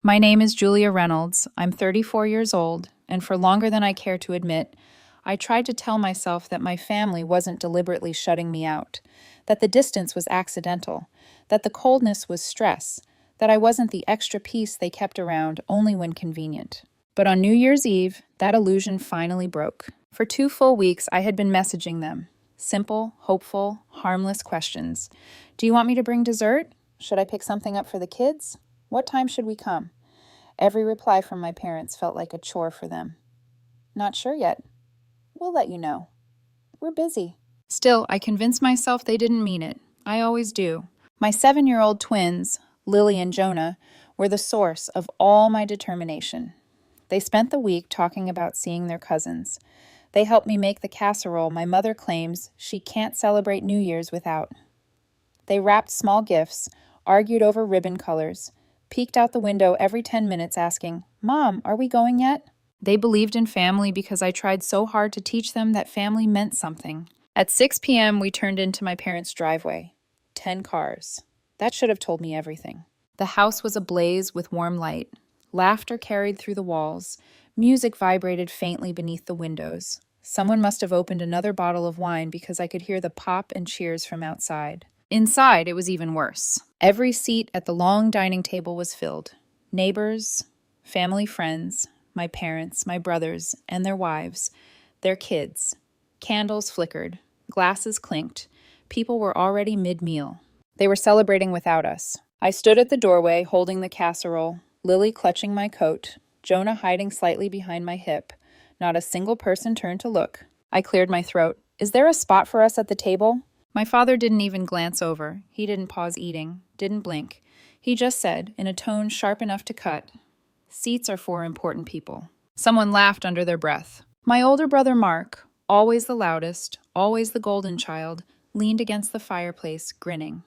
My name is Julia Reynolds. I'm 34 years old, and for longer than I care to admit, I tried to tell myself that my family wasn't deliberately shutting me out, that the distance was accidental, that the coldness was stress, that I wasn't the extra piece they kept around only when convenient. But on New Year's Eve, that illusion finally broke. For 2 full weeks, I had been messaging them. Simple, hopeful, harmless questions. Do you want me to bring dessert? Should I pick something up for the kids? What time should we come? Every reply from my parents felt like a chore for them. Not sure yet. We'll let you know. We're busy. Still, I convinced myself they didn't mean it. I always do. My 7-year-old twins, Lily and Jonah, were the source of all my determination. They spent the week talking about seeing their cousins. They helped me make the casserole my mother claims she can't celebrate New Year's without. They wrapped small gifts, argued over ribbon colors, peeked out the window every 10 minutes asking, "Mom, are we going yet?" They believed in family because I tried so hard to teach them that family meant something. At 6 p.m., we turned into my parents' driveway. 10 cars. That should have told me everything. The house was ablaze with warm light. Laughter carried through the walls. Music vibrated faintly beneath the windows. Someone must have opened another bottle of wine because I could hear the pop and cheers from outside. Inside, it was even worse. Every seat at the long dining table was filled. Neighbors, family friends, my parents, my brothers, and their wives, their kids. Candles flickered. Glasses clinked. People were already mid-meal. They were celebrating without us. I stood at the doorway, holding the casserole, Lily clutching my coat, Jonah hiding slightly behind my hip. Not a single person turned to look. I cleared my throat. "Is there a spot for us at the table?" My father didn't even glance over. He didn't pause eating, didn't blink. He just said, in a tone sharp enough to cut, "Seats are for important people." Someone laughed under their breath. My older brother Mark, always the loudest, always the golden child, leaned against the fireplace, grinning.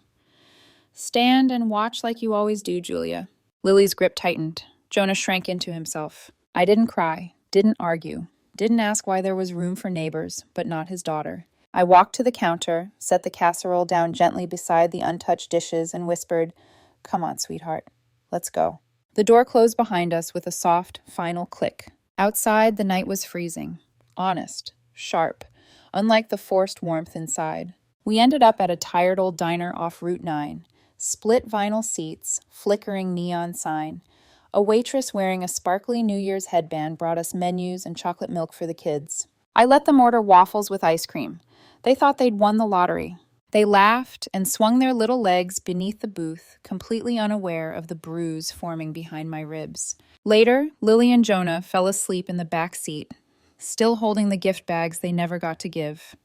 "Stand and watch like you always do, Julia." Lily's grip tightened. Jonah shrank into himself. I didn't cry, didn't argue, didn't ask why there was room for neighbors, but not his daughter. I walked to the counter, set the casserole down gently beside the untouched dishes, and whispered, "Come on, sweetheart. Let's go." The door closed behind us with a soft, final click. Outside, the night was freezing. Honest, sharp, unlike the forced warmth inside. We ended up at a tired old diner off Route 9. Split vinyl seats, flickering neon sign. A waitress wearing a sparkly New Year's headband brought us menus and chocolate milk for the kids. I let them order waffles with ice cream. They thought they'd won the lottery. They laughed and swung their little legs beneath the booth, completely unaware of the bruise forming behind my ribs. Later, Lily and Jonah fell asleep in the back seat, still holding the gift bags they never got to give.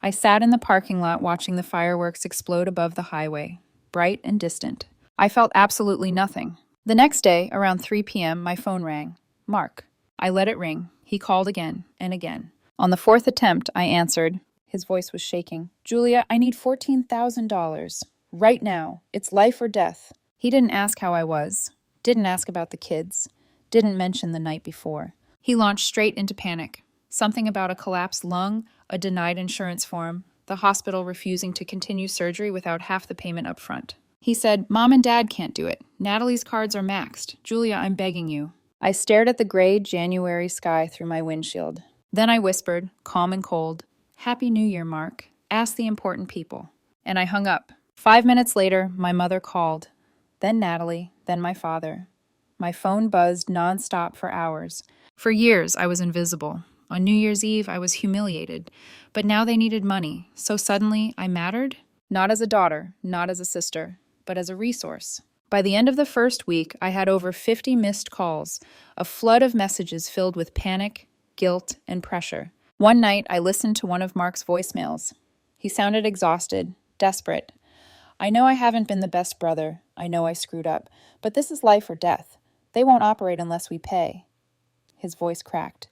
I sat in the parking lot watching the fireworks explode above the highway, bright and distant. I felt absolutely nothing. The next day, around 3 p.m., my phone rang. Mark. I let it ring. He called again and again. On the fourth attempt, I answered. His voice was shaking. "Julia, I need $14,000. Right now. It's life or death." He didn't ask how I was. Didn't ask about the kids. Didn't mention the night before. He launched straight into panic. Something about a collapsed lung, a denied insurance form, the hospital refusing to continue surgery without half the payment up front. He said, "Mom and Dad can't do it. Natalie's cards are maxed. Julia, I'm begging you." I stared at the gray January sky through my windshield. Then I whispered, calm and cold, "Happy New Year, Mark. Ask the important people." And I hung up. 5 minutes later, my mother called. Then Natalie, then my father. My phone buzzed nonstop for hours. For years, I was invisible. On New Year's Eve, I was humiliated. But now they needed money, so suddenly I mattered? Not as a daughter, not as a sister, but as a resource. By the end of the first week, I had over 50 missed calls, a flood of messages filled with panic, guilt, and pressure. One night, I listened to one of Mark's voicemails. He sounded exhausted, desperate. "I know I haven't been the best brother. I know I screwed up. But this is life or death. They won't operate unless we pay." His voice cracked.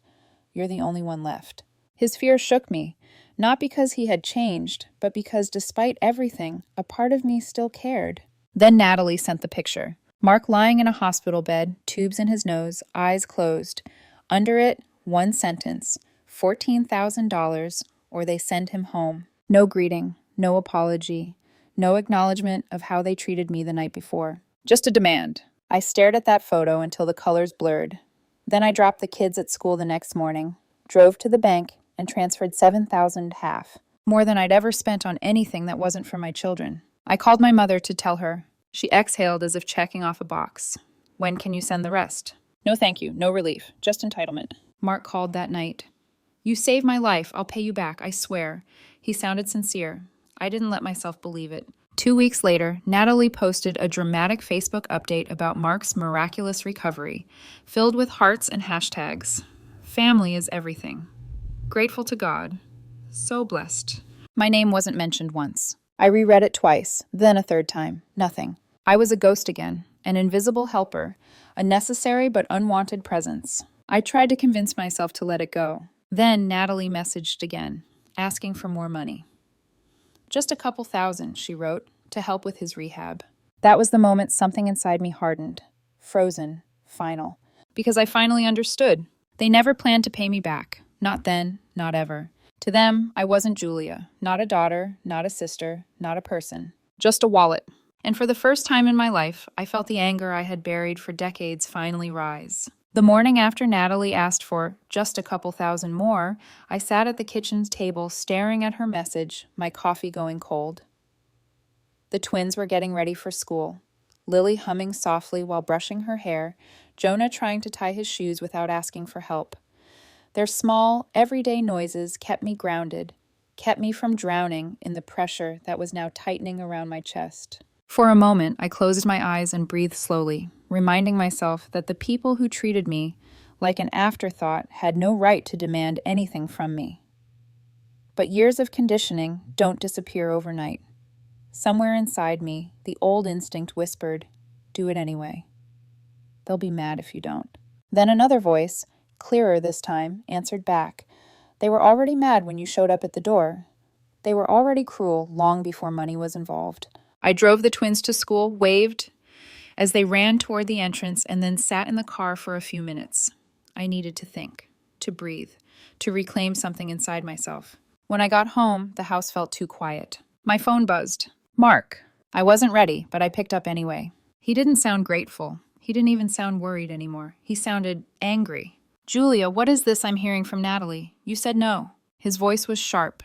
"You're the only one left." His fear shook me, not because he had changed, but because despite everything, a part of me still cared. Then Natalie sent the picture. Mark lying in a hospital bed, tubes in his nose, eyes closed. Under it, one sentence, $14,000, or they send him home. No greeting, no apology, no acknowledgement of how they treated me the night before. Just a demand. I stared at that photo until the colors blurred. Then I dropped the kids at school the next morning, drove to the bank, and transferred $7,000 half, more than I'd ever spent on anything that wasn't for my children. I called my mother to tell her. She exhaled as if checking off a box. When can you send the rest? No thank you, no relief, just entitlement. Mark called that night. You saved my life, I'll pay you back, I swear. He sounded sincere. I didn't let myself believe it. 2 weeks later, Natalie posted a dramatic Facebook update about Mark's miraculous recovery, filled with hearts and hashtags. Family is everything. Grateful to God. So blessed. My name wasn't mentioned once. I reread it twice, then a third time. Nothing. I was a ghost again, an invisible helper, a necessary but unwanted presence. I tried to convince myself to let it go. Then Natalie messaged again, asking for more money. Just a couple thousand, she wrote, to help with his rehab. That was the moment something inside me hardened. Frozen. Final. Because I finally understood. They never planned to pay me back. Not then, not ever. To them, I wasn't Julia. Not a daughter, not a sister, not a person. Just a wallet. And for the first time in my life, I felt the anger I had buried for decades finally rise. The morning after Natalie asked for just a couple thousand more, I sat at the kitchen table staring at her message, my coffee going cold. The twins were getting ready for school. Lily humming softly while brushing her hair, Jonah trying to tie his shoes without asking for help. Their small, everyday noises kept me grounded, kept me from drowning in the pressure that was now tightening around my chest. For a moment, I closed my eyes and breathed slowly, reminding myself that the people who treated me like an afterthought had no right to demand anything from me. But years of conditioning don't disappear overnight. Somewhere inside me, the old instinct whispered, "Do it anyway. They'll be mad if you don't." Then another voice, clearer this time, answered back. They were already mad when you showed up at the door. They were already cruel long before money was involved. I drove the twins to school, waved as they ran toward the entrance, and then sat in the car for a few minutes. I needed to think, to breathe, to reclaim something inside myself. When I got home, the house felt too quiet. My phone buzzed. Mark. I wasn't ready, but I picked up anyway. He didn't sound grateful. He didn't even sound worried anymore. He sounded angry. "Julia, what is this I'm hearing from Natalie? You said no." His voice was sharp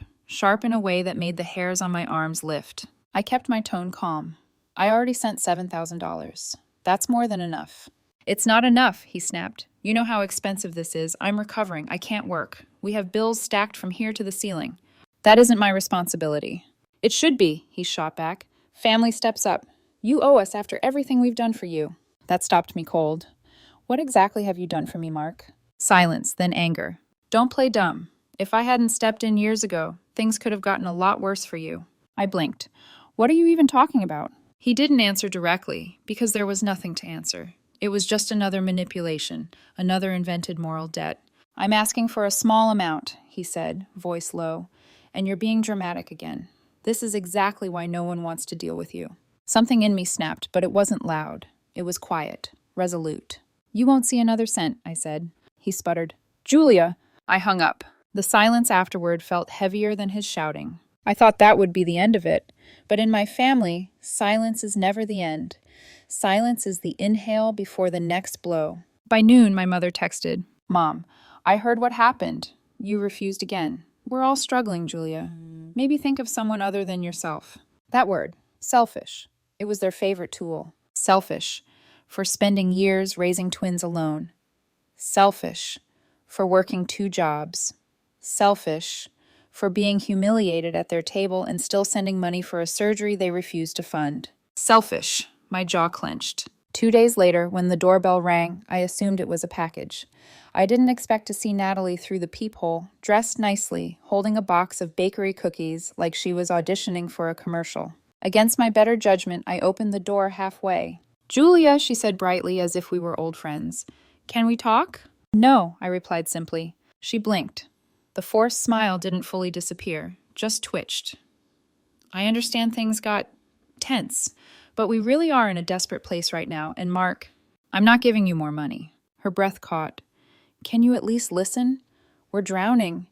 in a way that made the hairs on my arms lift. I kept my tone calm. "I already sent $7,000. That's more than enough." "It's not enough," he snapped. "You know how expensive this is. I'm recovering. I can't work. We have bills stacked from here to the ceiling." "That isn't my responsibility." "It should be," he shot back. "Family steps up. You owe us after everything we've done for you." That stopped me cold. "What exactly have you done for me, Mark?" Silence, then anger. "Don't play dumb. If I hadn't stepped in years ago, things could have gotten a lot worse for you." I blinked. "What are you even talking about?" He didn't answer directly, because there was nothing to answer. It was just another manipulation, another invented moral debt. "I'm asking for a small amount," he said, voice low, "and you're being dramatic again. This is exactly why no one wants to deal with you." Something in me snapped, but it wasn't loud. It was quiet, resolute. "You won't see another cent," I said. He sputtered, "Julia!" I hung up. The silence afterward felt heavier than his shouting. I thought that would be the end of it. But in my family, silence is never the end. Silence is the inhale before the next blow. By noon, my mother texted, "Mom, I heard what happened. You refused again. We're all struggling, Julia. Maybe think of someone other than yourself." That word, selfish. It was their favorite tool. Selfish, for spending years raising twins alone. Selfish, for working 2 jobs. Selfish, for being humiliated at their table and still sending money for a surgery they refused to fund. Selfish. My jaw clenched. 2 days later, when the doorbell rang, I assumed it was a package. I didn't expect to see Natalie through the peephole, dressed nicely, holding a box of bakery cookies like she was auditioning for a commercial. Against my better judgment, I opened the door halfway. "Julia," she said brightly, as if we were old friends. "Can we talk?" "No," I replied simply. She blinked. The forced smile didn't fully disappear, just twitched. "I understand things got tense, but we really are in a desperate place right now, and Mark, I'm not giving you more money." Her breath caught. "Can you at least listen? We're drowning.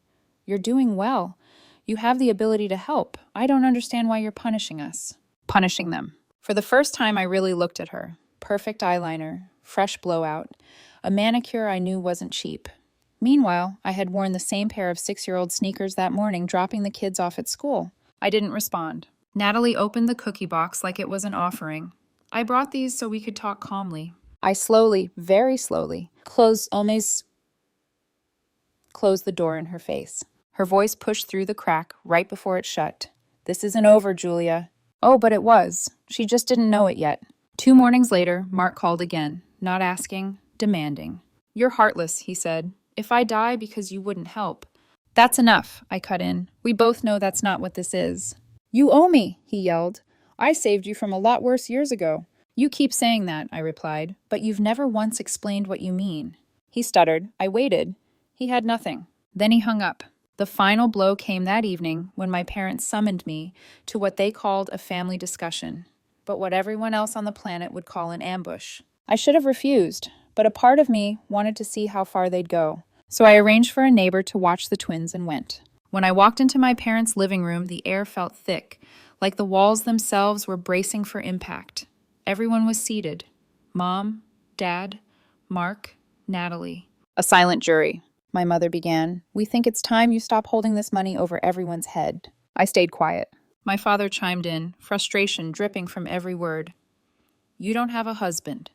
You're doing well. You have the ability to help. I don't understand why you're punishing us." Punishing them. For the first time, I really looked at her. perfect eyeliner, fresh blowout, a manicure I knew wasn't cheap. Meanwhile, I had worn the same pair of 6-year-old sneakers that morning, dropping the kids off at school. I didn't respond. Natalie opened the cookie box like it was an offering. I brought these so we could talk calmly. I slowly, very slowly, closed the door in her face. Her voice pushed through the crack right before it shut. "This isn't over, Julia." Oh, but it was. She just didn't know it yet. 2 mornings later, Mark called again, not asking, demanding. "You're heartless," he said. "If I die because you wouldn't help." "That's enough," I cut in. "We both know that's not what this is." "You owe me," he yelled. "I saved you from a lot worse years ago." "You keep saying that," I replied, "but you've never once explained what you mean." He stuttered. I waited. He had nothing. Then he hung up. The final blow came that evening when my parents summoned me to what they called a family discussion, but what everyone else on the planet would call an ambush. I should have refused, but a part of me wanted to see how far they'd go. So I arranged for a neighbor to watch the twins and went. When I walked into my parents' living room, the air felt thick, like the walls themselves were bracing for impact. Everyone was seated. Mom, Dad, Mark, Natalie. "A silent jury," my mother began. "We think it's time you stop holding this money over everyone's head." I stayed quiet. My father chimed in, frustration dripping from every word. "You don't have a husband.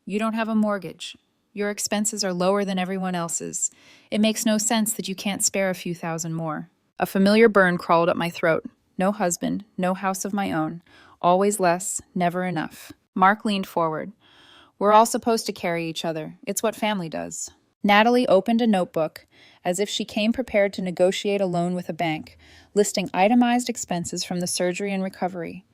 You don't have a mortgage. Your expenses are lower than everyone else's. It makes no sense that you can't spare a few thousand more." A familiar burn crawled up my throat. No husband, no house of my own. Always less, never enough. Mark leaned forward. "We're all supposed to carry each other. It's what family does." Natalie opened a notebook, as if she came prepared to negotiate a loan with a bank, listing itemized expenses from the surgery and recovery.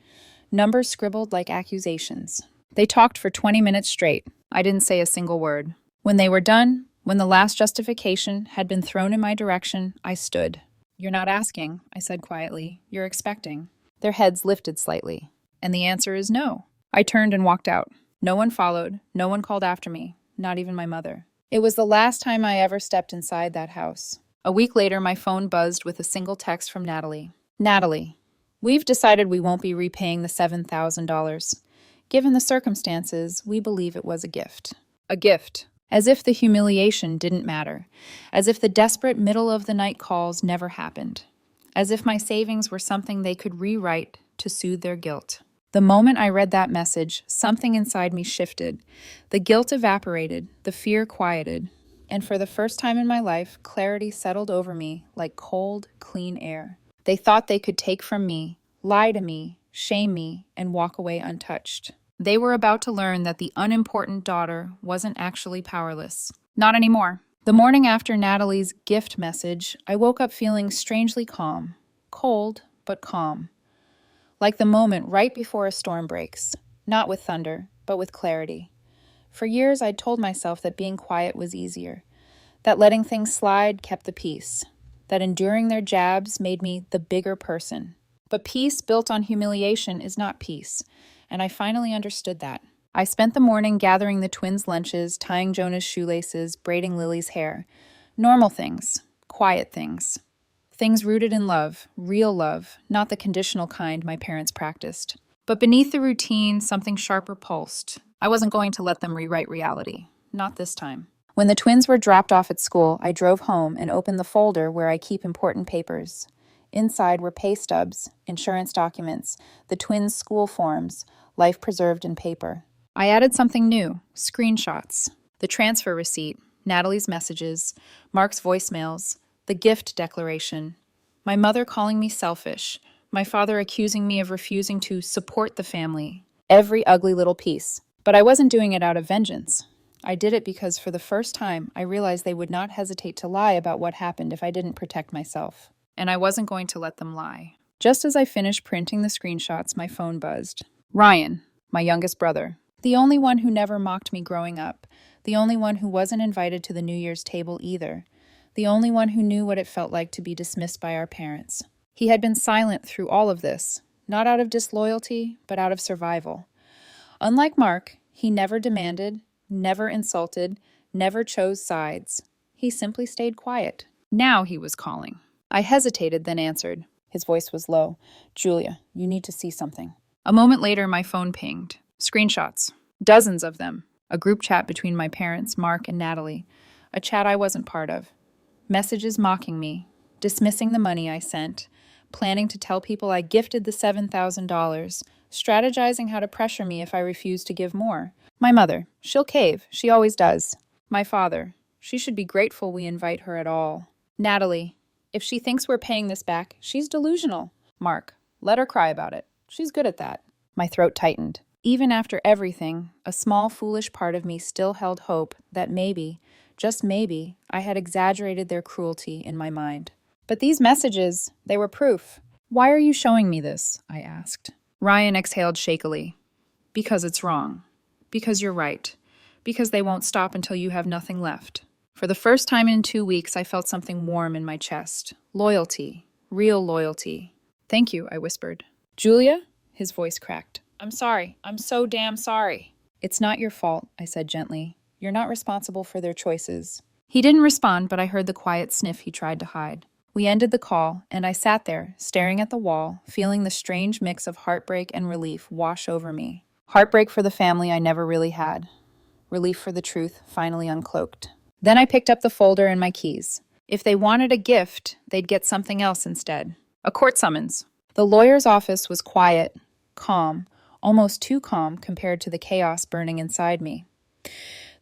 Numbers scribbled like accusations. They talked for 20 minutes straight. I didn't say a single word. When they were done, when the last justification had been thrown in my direction, I stood. "You're not asking," I said quietly. "You're expecting." Their heads lifted slightly. "And the answer is no." I turned and walked out. No one followed. No one called after me. Not even my mother. It was the last time I ever stepped inside that house. A week later, my phone buzzed with a single text from Natalie. "Natalie, we've decided we won't be repaying the $7,000. Given the circumstances, we believe it was a gift." A gift. As if the humiliation didn't matter. As if the desperate middle-of-the-night calls never happened. As if my savings were something they could rewrite to soothe their guilt. The moment I read that message, something inside me shifted. The guilt evaporated, the fear quieted, and for the first time in my life, clarity settled over me like cold, clean air. They thought they could take from me, lie to me, shame me, and walk away untouched. They were about to learn that the unimportant daughter wasn't actually powerless. Not anymore. The morning after Natalie's gift message, I woke up feeling strangely calm. Cold, but calm. Like the moment right before a storm breaks. Not with thunder, but with clarity. For years, I'd told myself that being quiet was easier. That letting things slide kept the peace. That enduring their jabs made me the bigger person. But peace built on humiliation is not peace. And I finally understood that. I spent the morning gathering the twins' lunches, tying Jonah's shoelaces, braiding Lily's hair. Normal things. Quiet things. Things rooted in love, real love, not the conditional kind my parents practiced. But beneath the routine, something sharper pulsed. I wasn't going to let them rewrite reality. Not this time. When the twins were dropped off at school, I drove home and opened the folder where I keep important papers. Inside were pay stubs, insurance documents, the twins' school forms, life preserved in paper. I added something new, screenshots, the transfer receipt, Natalie's messages, Mark's voicemails, the gift declaration, my mother calling me selfish, my father accusing me of refusing to support the family, every ugly little piece. But I wasn't doing it out of vengeance. I did it because for the first time, I realized they would not hesitate to lie about what happened if I didn't protect myself. And I wasn't going to let them lie. Just as I finished printing the screenshots, my phone buzzed. Ryan, my youngest brother, the only one who never mocked me growing up, the only one who wasn't invited to the New Year's table either, the only one who knew what it felt like to be dismissed by our parents. He had been silent through all of this, not out of disloyalty, but out of survival. Unlike Mark, he never demanded, never insulted, never chose sides. He simply stayed quiet. Now he was calling. I hesitated, then answered. His voice was low. "Julia, you need to see something." A moment later, my phone pinged. Screenshots. Dozens of them. A group chat between my parents, Mark and Natalie. A chat I wasn't part of. Messages mocking me, dismissing the money I sent, planning to tell people I gifted the $7,000, strategizing how to pressure me if I refused to give more. My mother, she'll cave, she always does. My father, she should be grateful we invite her at all. Natalie, if she thinks we're paying this back, she's delusional. Mark, let her cry about it. She's good at that. My throat tightened. Even after everything, a small, foolish part of me still held hope that maybe, just maybe, I had exaggerated their cruelty in my mind. But these messages, they were proof. Why are you showing me this? I asked. Ryan exhaled shakily. Because it's wrong. Because you're right. Because they won't stop until you have nothing left. For the first time in 2 weeks, I felt something warm in my chest. Loyalty. Real loyalty. Thank you, I whispered. Julia? His voice cracked. I'm sorry. I'm so damn sorry. It's not your fault, I said gently. You're not responsible for their choices. He didn't respond, but I heard the quiet sniff he tried to hide. We ended the call, and I sat there, staring at the wall, feeling the strange mix of heartbreak and relief wash over me. Heartbreak for the family I never really had. Relief for the truth finally uncloaked. Then I picked up the folder and my keys. If they wanted a gift, they'd get something else instead. A court summons. The lawyer's office was quiet, calm, almost too calm compared to the chaos burning inside me.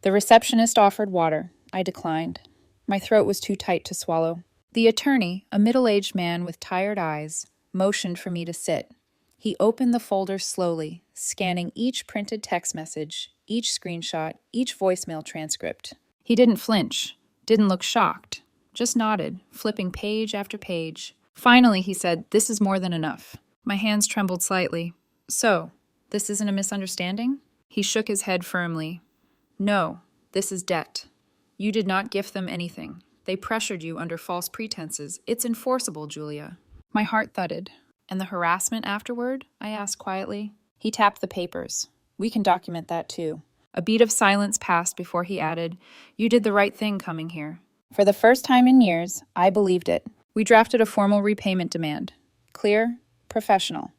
The receptionist offered water. I declined. My throat was too tight to swallow. The attorney, a middle-aged man with tired eyes, motioned for me to sit. He opened the folder slowly, scanning each printed text message, each screenshot, each voicemail transcript. He didn't flinch, didn't look shocked, just nodded, flipping page after page. Finally, he said, "This is more than enough." My hands trembled slightly. "So, this isn't a misunderstanding?" He shook his head firmly. "No, this is debt. You did not gift them anything. They pressured you under false pretenses. It's enforceable, Julia." My heart thudded. "And the harassment afterward?" I asked quietly. He tapped the papers. "We can document that too." A beat of silence passed before he added, "You did the right thing coming here." For the first time in years, I believed it. We drafted a formal repayment demand. Clear, professional.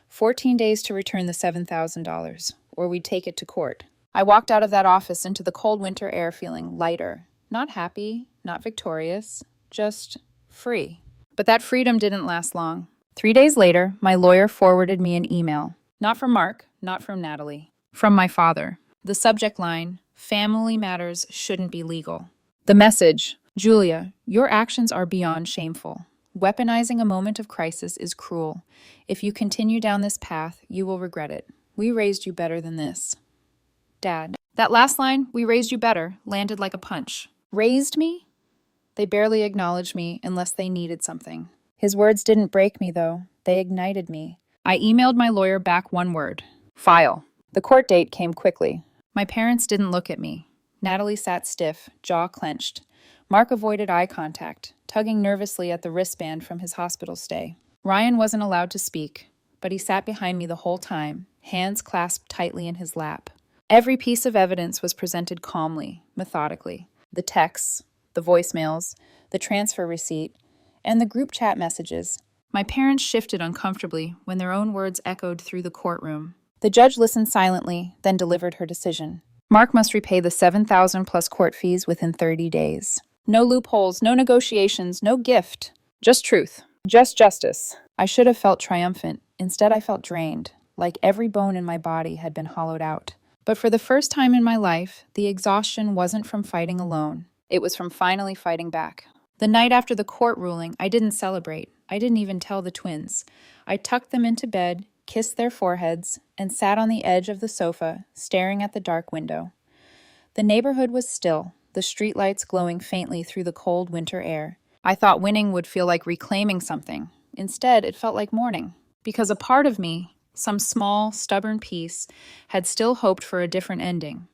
14 days to return the $7,000, or we'd take it to court. I walked out of that office into the cold winter air feeling lighter. Not happy, not victorious, just free. But that freedom didn't last long. 3 days later, my lawyer forwarded me an email. Not from Mark, not from Natalie. From my father. The subject line, "Family matters shouldn't be legal." The message, "Julia, your actions are beyond shameful. Weaponizing a moment of crisis is cruel. If you continue down this path, you will regret it. We raised you better than this." Dad. That last line, "we raised you better," landed like a punch. Raised me? They barely acknowledged me unless they needed something. His words didn't break me, though. They ignited me. I emailed my lawyer back one word. File. The court date came quickly. My parents didn't look at me. Natalie sat stiff, jaw clenched. Mark avoided eye contact, tugging nervously at the wristband from his hospital stay. Ryan wasn't allowed to speak, but he sat behind me the whole time, hands clasped tightly in his lap. Every piece of evidence was presented calmly, methodically. The texts, the voicemails, the transfer receipt, and the group chat messages. My parents shifted uncomfortably when their own words echoed through the courtroom. The judge listened silently, then delivered her decision. Mark must repay the $7,000 plus court fees within 30 days. No loopholes, no negotiations, no gift. Just truth. Just justice. I should have felt triumphant. Instead, I felt drained, like every bone in my body had been hollowed out. But for the first time in my life, the exhaustion wasn't from fighting alone. It was from finally fighting back. The night after the court ruling, I didn't celebrate. I didn't even tell the twins. I tucked them into bed, kissed their foreheads, and sat on the edge of the sofa, staring at the dark window. The neighborhood was still, the streetlights glowing faintly through the cold winter air. I thought winning would feel like reclaiming something. Instead, it felt like mourning. Because a part of me, some small, stubborn piece, had still hoped for a different ending.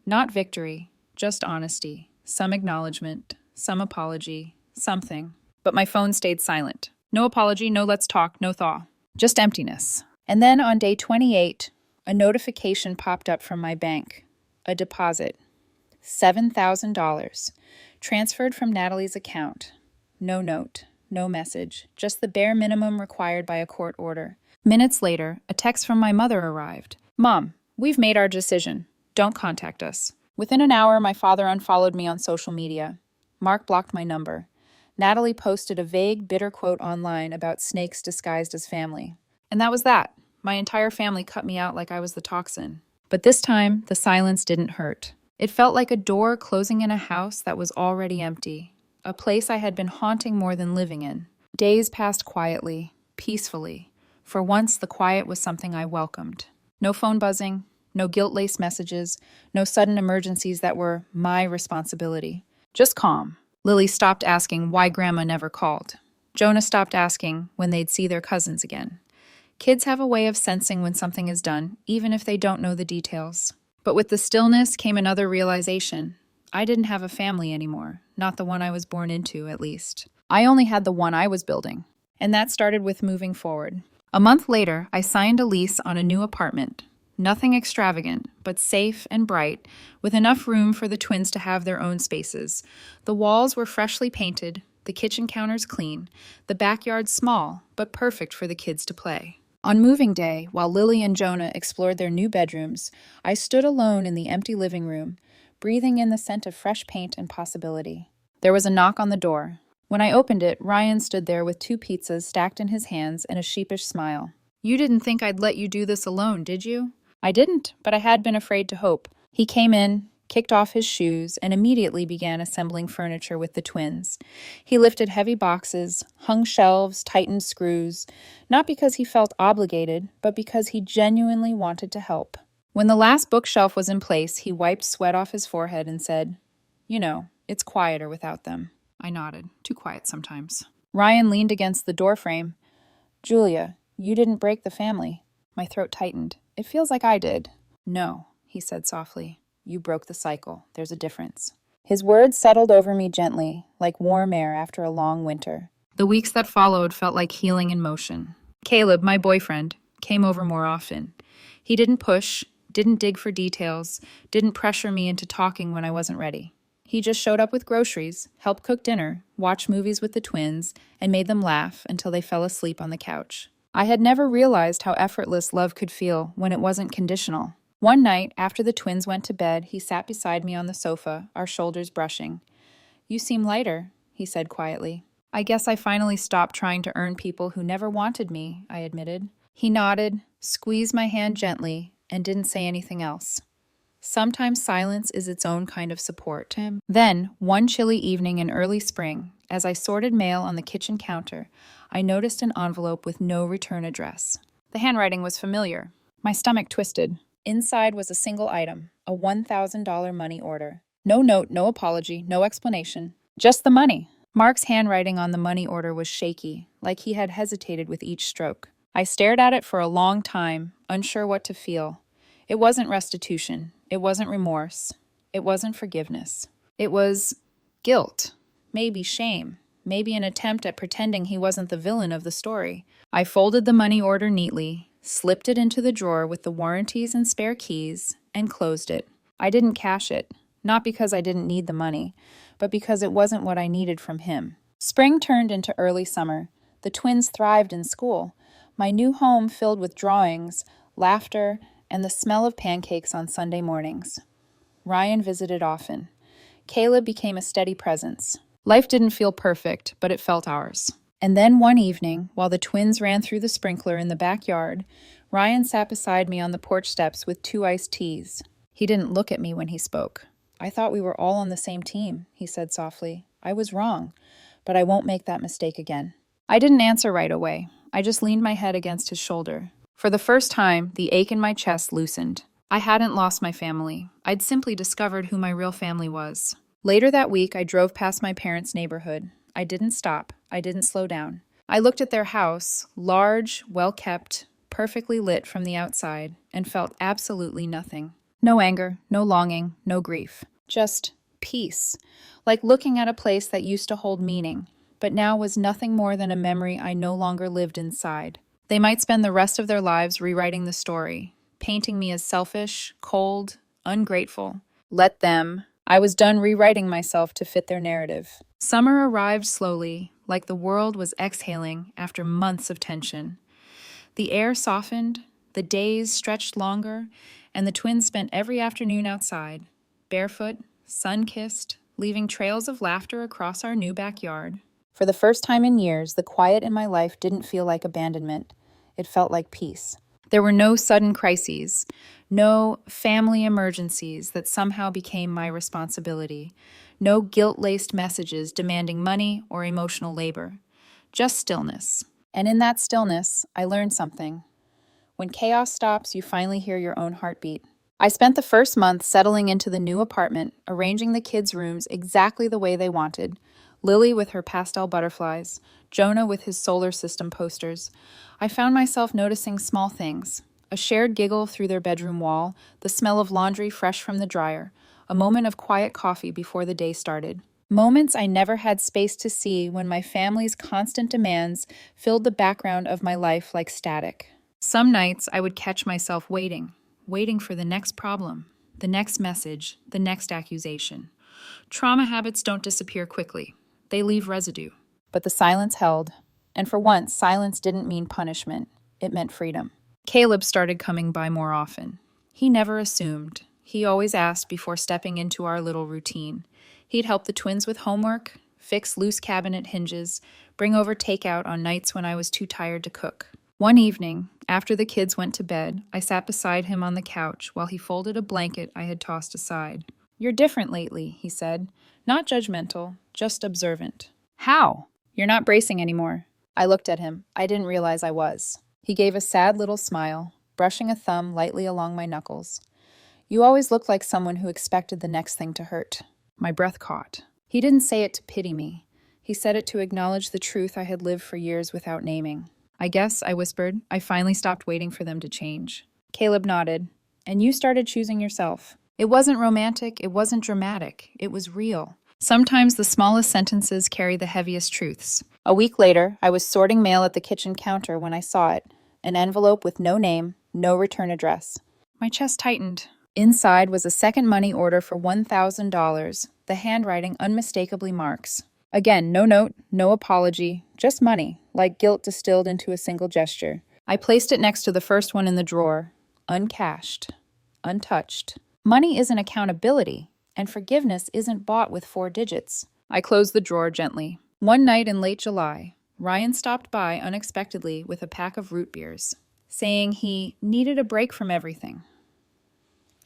Not victory, just honesty, some acknowledgement, some apology, something. But my phone stayed silent. No apology, no let's talk, no thaw. Just emptiness. And then on day 28, a notification popped up from my bank. A deposit. $7,000. Transferred from Natalie's account. No note, no message, just the bare minimum required by a court order. Minutes later, a text from my mother arrived. "Mom, We've made our decision. Don't contact us. Within an hour, my father unfollowed me on social media. Mark blocked my number. Natalie posted a vague, bitter quote online about snakes disguised as family. And that was that. My entire family cut me out like I was the toxin. But this time, the silence didn't hurt. It felt like a door closing in a house that was already empty, a place I had been haunting more than living in. Days passed quietly, peacefully. For once, the quiet was something I welcomed. No phone buzzing, no guilt-laced messages, no sudden emergencies that were my responsibility. Just calm. Lily stopped asking why Grandma never called. Jonah stopped asking when they'd see their cousins again. Kids have a way of sensing when something is done, even if they don't know the details. But with the stillness came another realization. I didn't have a family anymore, not the one I was born into, at least. I only had the one I was building. And that started with moving forward. A month later, I signed a lease on a new apartment. Nothing extravagant, but safe and bright, with enough room for the twins to have their own spaces. The walls were freshly painted, the kitchen counters clean, the backyard small, but perfect for the kids to play. On moving day, while Lily and Jonah explored their new bedrooms, I stood alone in the empty living room, breathing in the scent of fresh paint and possibility. There was a knock on the door. When I opened it, Ryan stood there with 2 pizzas stacked in his hands and a sheepish smile. "You didn't think I'd let you do this alone, did you?" I didn't, but I had been afraid to hope. He came in, kicked off his shoes, and immediately began assembling furniture with the twins. He lifted heavy boxes, hung shelves, tightened screws, not because he felt obligated, but because he genuinely wanted to help. When the last bookshelf was in place, he wiped sweat off his forehead and said, "You know, it's quieter without them." I nodded. Too quiet sometimes. Ryan leaned against the doorframe. "Julia, you didn't break the family." My throat tightened. "It feels like I did." "No," he said softly. "You broke the cycle. There's a difference." His words settled over me gently, like warm air after a long winter. The weeks that followed felt like healing in motion. Caleb, my boyfriend, came over more often. He didn't push, didn't dig for details, didn't pressure me into talking when I wasn't ready. He just showed up with groceries, helped cook dinner, watched movies with the twins, and made them laugh until they fell asleep on the couch. I had never realized how effortless love could feel when it wasn't conditional. One night, after the twins went to bed, he sat beside me on the sofa, our shoulders brushing. "You seem lighter," he said quietly. "I guess I finally stopped trying to earn people who never wanted me," I admitted. He nodded, squeezed my hand gently, and didn't say anything else. Sometimes silence is its own kind of support. Then, one chilly evening in early spring, as I sorted mail on the kitchen counter, I noticed an envelope with no return address. The handwriting was familiar. My stomach twisted. Inside was a single item, a $1,000 money order. No note, no apology, no explanation. Just the money. Mark's handwriting on the money order was shaky, like he had hesitated with each stroke. I stared at it for a long time, unsure what to feel. It wasn't restitution. It wasn't remorse. It wasn't forgiveness. It was guilt. Maybe shame. Maybe an attempt at pretending he wasn't the villain of the story. I folded the money order neatly, slipped it into the drawer with the warranties and spare keys, and closed it. I didn't cash it, not because I didn't need the money, but because it wasn't what I needed from him. Spring turned into early summer. The twins thrived in school. My new home filled with drawings, laughter, and the smell of pancakes on Sunday mornings. Ryan visited often. Caleb became a steady presence. Life didn't feel perfect, but it felt ours. And then one evening, while the twins ran through the sprinkler in the backyard, Ryan sat beside me on the porch steps with 2 iced teas. He didn't look at me when he spoke. "I thought we were all on the same team," he said softly. "I was wrong, but I won't make that mistake again." I didn't answer right away. I just leaned my head against his shoulder. For the first time, the ache in my chest loosened. I hadn't lost my family. I'd simply discovered who my real family was. Later that week, I drove past my parents' neighborhood. I didn't stop. I didn't slow down. I looked at their house, large, well-kept, perfectly lit from the outside, and felt absolutely nothing. No anger, no longing, no grief. Just peace. Like looking at a place that used to hold meaning, but now was nothing more than a memory I no longer lived inside. They might spend the rest of their lives rewriting the story, painting me as selfish, cold, ungrateful. Let them. I was done rewriting myself to fit their narrative. Summer arrived slowly, like the world was exhaling after months of tension. The air softened, the days stretched longer, and the twins spent every afternoon outside, barefoot, sun-kissed, leaving trails of laughter across our new backyard. For the first time in years, the quiet in my life didn't feel like abandonment. It felt like peace. There were no sudden crises, no family emergencies that somehow became my responsibility, no guilt-laced messages demanding money or emotional labor. Just stillness. And in that stillness, I learned something. When chaos stops, you finally hear your own heartbeat. I spent the first month settling into the new apartment, arranging the kids' rooms exactly the way they wanted. Lily with her pastel butterflies, Jonah with his solar system posters. I found myself noticing small things. A shared giggle through their bedroom wall, the smell of laundry fresh from the dryer, a moment of quiet coffee before the day started. Moments I never had space to see when my family's constant demands filled the background of my life like static. Some nights I would catch myself waiting for the next problem, the next message, the next accusation. Trauma habits don't disappear quickly. They leave residue. But the silence held, and for once, silence didn't mean punishment. It meant freedom. Caleb started coming by more often. He never assumed. He always asked before stepping into our little routine. He'd help the twins with homework, fix loose cabinet hinges, bring over takeout on nights when I was too tired to cook. One evening, after the kids went to bed, I sat beside him on the couch while he folded a blanket I had tossed aside. "You're different lately," he said. Not judgmental, just observant. "How?" "You're not bracing anymore." I looked at him. I didn't realize I was. He gave a sad little smile, brushing a thumb lightly along my knuckles. "You always look like someone who expected the next thing to hurt." My breath caught. He didn't say it to pity me. He said it to acknowledge the truth I had lived for years without naming. "I guess," I whispered, "I finally stopped waiting for them to change." Caleb nodded. "And you started choosing yourself." It wasn't romantic, it wasn't dramatic, it was real. Sometimes the smallest sentences carry the heaviest truths. A week later, I was sorting mail at the kitchen counter when I saw it, an envelope with no name, no return address. My chest tightened. Inside was a second money order for $1,000, the handwriting unmistakably Mark's. Again, no note, no apology, just money, like guilt distilled into a single gesture. I placed it next to the first one in the drawer, uncashed, untouched. Money isn't accountability, and forgiveness isn't bought with 4 digits. I closed the drawer gently. One night in late July, Ryan stopped by unexpectedly with a pack of root beers, saying he needed a break from everything.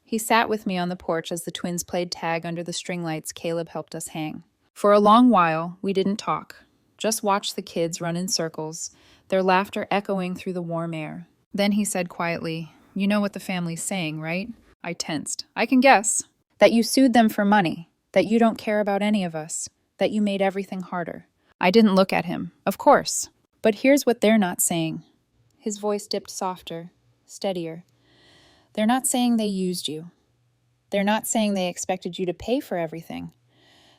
He sat with me on the porch as the twins played tag under the string lights Caleb helped us hang. For a long while, we didn't talk, just watched the kids run in circles, their laughter echoing through the warm air. Then he said quietly, "You know what the family's saying, right?" I tensed. "I can guess." "That you sued them for money, that you don't care about any of us, that you made everything harder." I didn't look at him. Of course. "But here's what they're not saying." His voice dipped softer, steadier. "They're not saying they used you. They're not saying they expected you to pay for everything.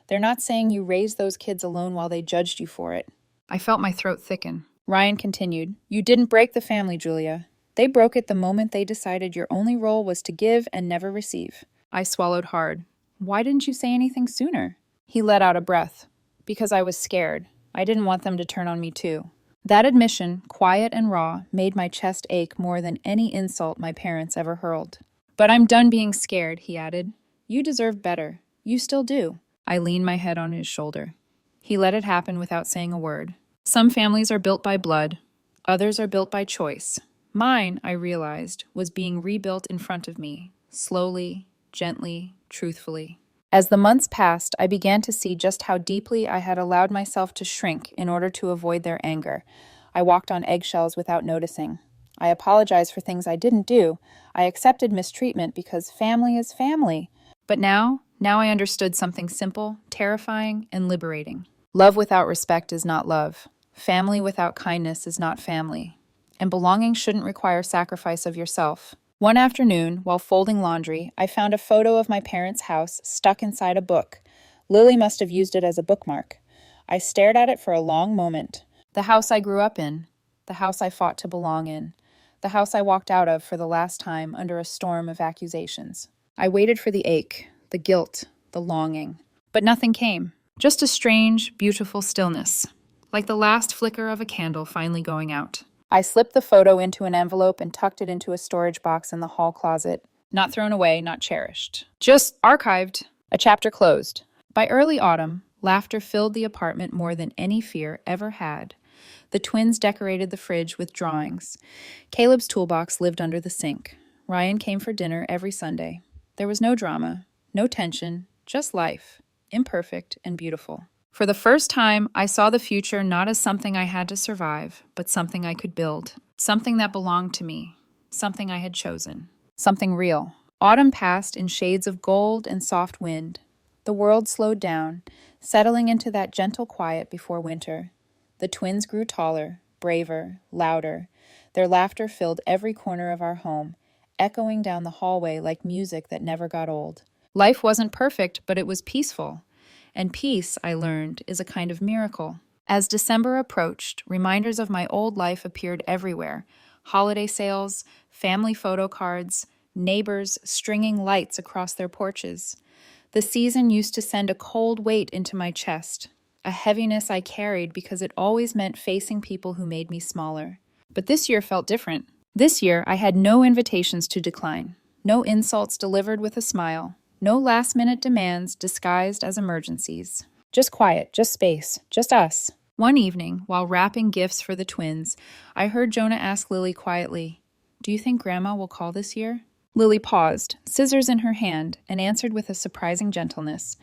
They're not saying you raised those kids alone while they judged you for it." I felt my throat thicken. Ryan continued, "You didn't break the family, Julia. They broke it the moment they decided your only role was to give and never receive." I swallowed hard. "Why didn't you say anything sooner?" He let out a breath. "Because I was scared. I didn't want them to turn on me too." That admission, quiet and raw, made my chest ache more than any insult my parents ever hurled. "But I'm done being scared," he added. "You deserve better. You still do." I leaned my head on his shoulder. He let it happen without saying a word. Some families are built by blood. Others are built by choice. Mine, I realized, was being rebuilt in front of me, slowly, gently, truthfully. As the months passed, I began to see just how deeply I had allowed myself to shrink in order to avoid their anger. I walked on eggshells without noticing. I apologized for things I didn't do. I accepted mistreatment because family is family. But now I understood something simple, terrifying, and liberating. Love without respect is not love. Family without kindness is not family. And belonging shouldn't require sacrifice of yourself. One afternoon, while folding laundry, I found a photo of my parents' house stuck inside a book. Lily must have used it as a bookmark. I stared at it for a long moment. The house I grew up in. The house I fought to belong in. The house I walked out of for the last time under a storm of accusations. I waited for the ache, the guilt, the longing. But nothing came. Just a strange, beautiful stillness, like the last flicker of a candle finally going out. I slipped the photo into an envelope and tucked it into a storage box in the hall closet. Not thrown away, not cherished. Just archived. A chapter closed. By early autumn, laughter filled the apartment more than any fear ever had. The twins decorated the fridge with drawings. Caleb's toolbox lived under the sink. Ryan came for dinner every Sunday. There was no drama, no tension, just life, imperfect and beautiful. For the first time, I saw the future not as something I had to survive, but something I could build. Something that belonged to me. Something I had chosen. Something real. Autumn passed in shades of gold and soft wind. The world slowed down, settling into that gentle quiet before winter. The twins grew taller, braver, louder. Their laughter filled every corner of our home, echoing down the hallway like music that never got old. Life wasn't perfect, but it was peaceful. And peace, I learned, is a kind of miracle. As December approached, reminders of my old life appeared everywhere. Holiday sales, family photo cards, neighbors stringing lights across their porches. The season used to send a cold weight into my chest, a heaviness I carried because it always meant facing people who made me smaller. But this year felt different. This year, I had no invitations to decline, no insults delivered with a smile, no last-minute demands disguised as emergencies. Just quiet, just space, just us. One evening, while wrapping gifts for the twins, I heard Jonah ask Lily quietly, "Do you think Grandma will call this year?" Lily paused, scissors in her hand, and answered with a surprising gentleness,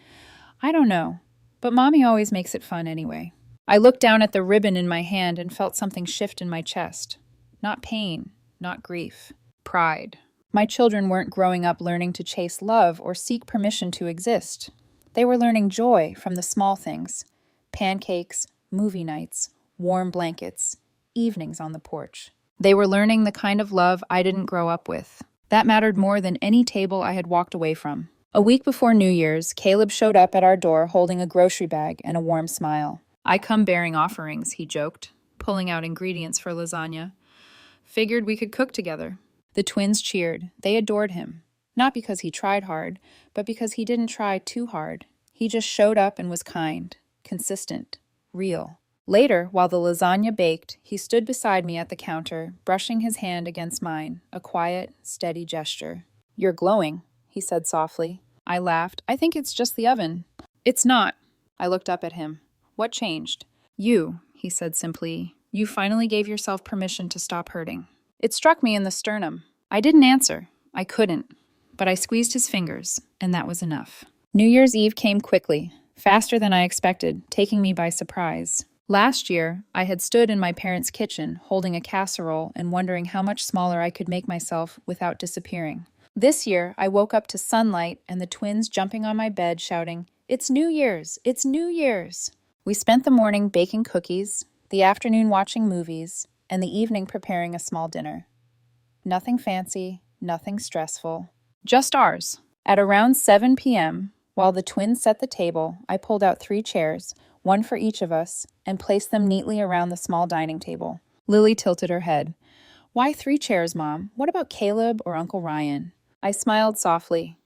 "I don't know, but Mommy always makes it fun anyway." I looked down at the ribbon in my hand and felt something shift in my chest. Not pain, not grief, pride. My children weren't growing up learning to chase love or seek permission to exist. They were learning joy from the small things. Pancakes, movie nights, warm blankets, evenings on the porch. They were learning the kind of love I didn't grow up with. That mattered more than any table I had walked away from. A week before New Year's, Caleb showed up at our door holding a grocery bag and a warm smile. "I come bearing offerings," he joked, pulling out ingredients for lasagna. "Figured we could cook together." The twins cheered. They adored him. Not because he tried hard, but because he didn't try too hard. He just showed up and was kind, consistent, real. Later, while the lasagna baked, he stood beside me at the counter, brushing his hand against mine, a quiet, steady gesture. "You're glowing," he said softly. I laughed. "I think it's just the oven." "It's not." I looked up at him. "What changed?" "You," he said simply. "You finally gave yourself permission to stop hurting." It struck me in the sternum. I didn't answer. I couldn't. But I squeezed his fingers, and that was enough. New Year's Eve came quickly, faster than I expected, taking me by surprise. Last year, I had stood in my parents' kitchen, holding a casserole and wondering how much smaller I could make myself without disappearing. This year, I woke up to sunlight and the twins jumping on my bed shouting, "It's New Year's! It's New Year's!" We spent the morning baking cookies, the afternoon watching movies, and the evening preparing a small dinner. Nothing fancy, nothing stressful, just ours. At around 7 p.m., while the twins set the table, I pulled out 3 chairs, one for each of us, and placed them neatly around the small dining table. Lily tilted her head. "Why 3 chairs, Mom? What about Caleb or Uncle Ryan?" I smiled softly.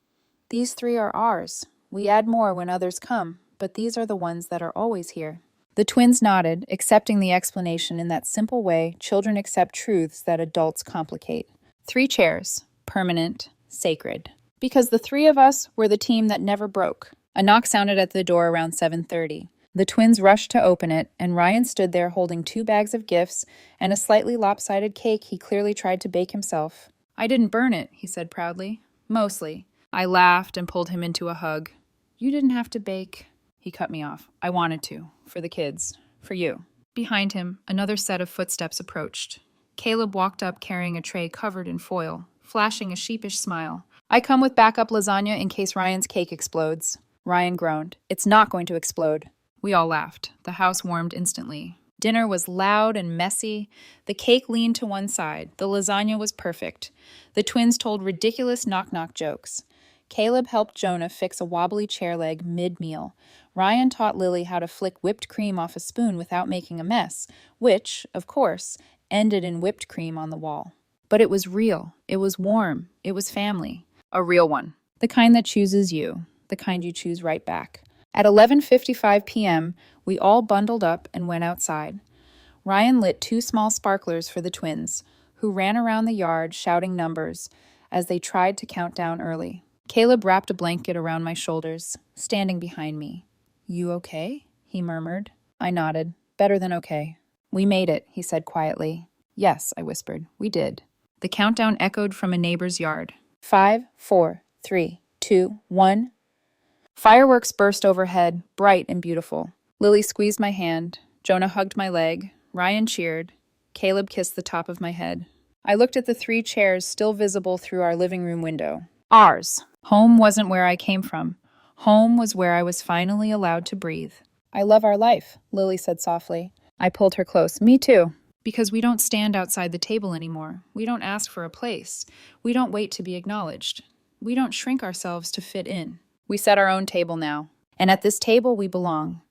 "These 3 are ours. We add more when others come, but these are the ones that are always here." The twins nodded, accepting the explanation in that simple way children accept truths that adults complicate. 3 chairs, permanent, sacred. Because the 3 of us were the team that never broke. A knock sounded at the door around 7:30. The twins rushed to open it, and Ryan stood there holding 2 bags of gifts and a slightly lopsided cake he clearly tried to bake himself. "I didn't burn it," he said proudly. "Mostly." I laughed and pulled him into a hug. "You didn't have to bake." He cut me off. "I wanted to. For the kids. For you." Behind him, another set of footsteps approached. Caleb walked up carrying a tray covered in foil, flashing a sheepish smile. "I come with backup lasagna in case Ryan's cake explodes." Ryan groaned. "It's not going to explode." We all laughed. The house warmed instantly. Dinner was loud and messy. The cake leaned to one side. The lasagna was perfect. The twins told ridiculous knock-knock jokes. Caleb helped Jonah fix a wobbly chair leg mid-meal. Ryan taught Lily how to flick whipped cream off a spoon without making a mess, which, of course, ended in whipped cream on the wall. But it was real. It was warm. It was family. A real one. The kind that chooses you. The kind you choose right back. At 11:55 p.m., we all bundled up and went outside. Ryan lit 2 small sparklers for the twins, who ran around the yard shouting numbers. as they tried to count down early. Caleb wrapped a blanket around my shoulders, standing behind me. "You okay?" he murmured. I nodded. "Better than okay." "We made it," he said quietly. "Yes," I whispered. "We did." The countdown echoed from a neighbor's yard. 5, 4, 3, 2, 1. Fireworks burst overhead, bright and beautiful. Lily squeezed my hand. Jonah hugged my leg. Ryan cheered. Caleb kissed the top of my head. I looked at the 3 chairs still visible through our living room window. Ours. Home wasn't where I came from. Home was where I was finally allowed to breathe. "I love our life," Lily said softly. I pulled her close. "Me too." Because we don't stand outside the table anymore. We don't ask for a place. We don't wait to be acknowledged. We don't shrink ourselves to fit in. We set our own table now. And at this table we belong.